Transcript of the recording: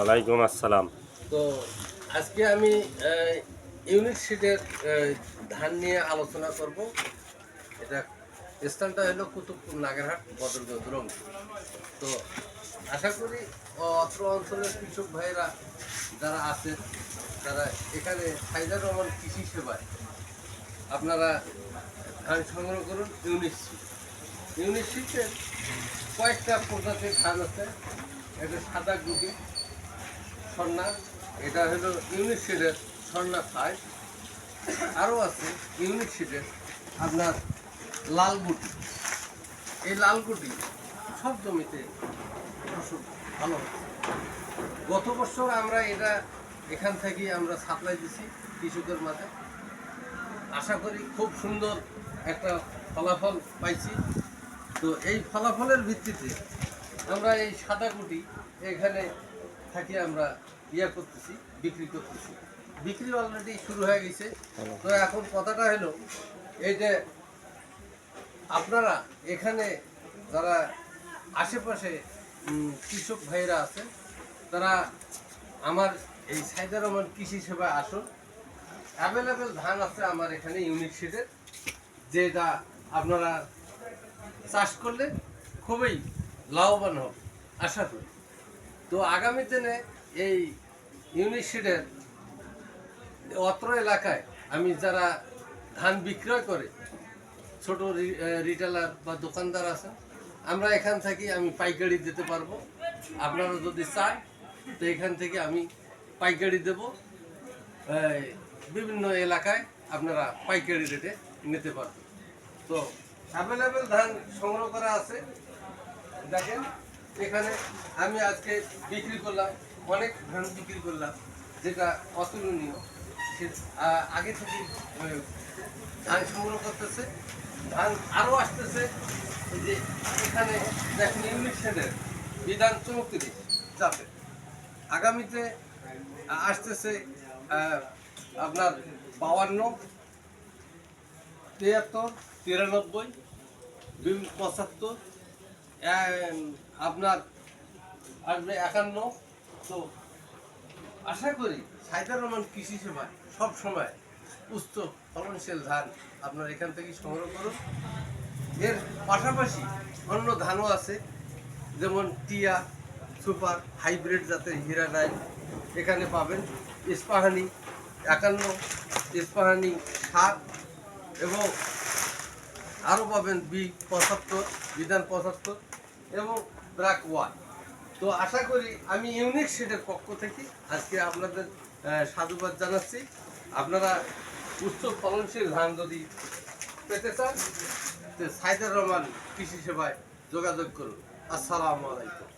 ওয়ালাইকুম আসসালাম। তো আজকে আমি ইউনিট শিটের ধান নিয়ে আলোচনা করব। এটা স্থানটা হলো কুতুবপুর নাগেরহাট বদরগঞ্জ রংপুর। তো আশা করি অত্র অঞ্চলের কৃষক ভাইয়েরা যারা আছেন তারা এখানে হায়দার রহমান কৃষি সেবায় আপনারা ধান সংগ্রহ করুন। ইউনিট শিটের কয়েকটা প্রজাতির ধান আছে। একটা সাদা গুটি স্বর্ণা, এটা হলো ইউনিট শিটের স্বর্ণা 5। আরও আছে ইউনিট শিটের আপনার লাল গুটি। এই লাল গুটি সব জমিতে ফসল ভালো হচ্ছে। গত বছর আমরা এটা এখান থেকে আমরা সাপ্লাই দিছি কৃষকের মাঝে। আশা করি খুব সুন্দর একটা ফলাফল পাইছি। তো এই ফলাফলের ভিত্তিতে আমরা এই সাদা গুটি এখানে থাকি আমরা করতেছি, বিক্রি করতেছি। বিক্রি অলরেডি শুরু হয়ে গেছে। তো এখন কথাটা হলো এই যে আপনারা এখানে যারা আশেপাশে কৃষক ভাইরা আছেন তারা আমার এই হায়দার রহমান কৃষি সেবায় আসুন। অ্যাভেলেবেল ধান আছে আমার এখানে ইউনিট শিটের, যেটা আপনারা চাষ করলে খুবই লাভবান হবে আশা করি। তো আগামী দিনে এই ইউনিট শিটের অত্র এলাকায় আমি যারা ধান বিক্রয় করে ছোট রিটেলার বা দোকানদার আছেন, আমরা এখান থেকে আমি পাইকারি দিতে পারবো। আপনারা যদি চান তো এখান থেকে আমি পাইকারি দেব। বিভিন্ন এলাকায় আপনারা পাইকারি রেটে নিতে পারবেন। তো অ্যাভেলেবেল ধান সংগ্রহ করা আছে। দেখেন এখানে আমি আজকে বিক্রি করলাম, অনেক ধান বিক্রি করলাম যেটা অতুলনীয়। আগে থেকে ধান সংগ্রহ করতেছে, ধান আরও আসতেছে। এই যে এখানে দেখেন ইউনিট শেডের বিধান 34 যাতে আগামীতে আসতেছে আপনার 52, 73, 93, 75, আপনার আসবে 51। তো আশা করি হায়দার রহমান কৃষি সেবায় সব সময় উচ্চ ফলনশীল ধান আপনার এখান থেকে সংগ্রহ করুন। এর পাশাপাশি অন্য ধানও আছে, যেমন টিয়া, সুপার, হাইব্রিড জাতের হীরা নাই এখানে পাবেন। ইস্পাহানি 51, ইস্পাহানি 7 এবং আরও পাবেন B75, বিধান 75 এবং ব্র্যাক 1। তো আশা করি আমি ইউনিট শিটের পক্ষ থেকে আজকে আপনাদের সাধুবাদ জানাচ্ছি। আপনারা উচ্চ ফলনশীল ধান যদি পেতে চান তো হায়দার রহমান কৃষি সেবায় যোগাযোগ করুন। আসসালামু আলাইকুম।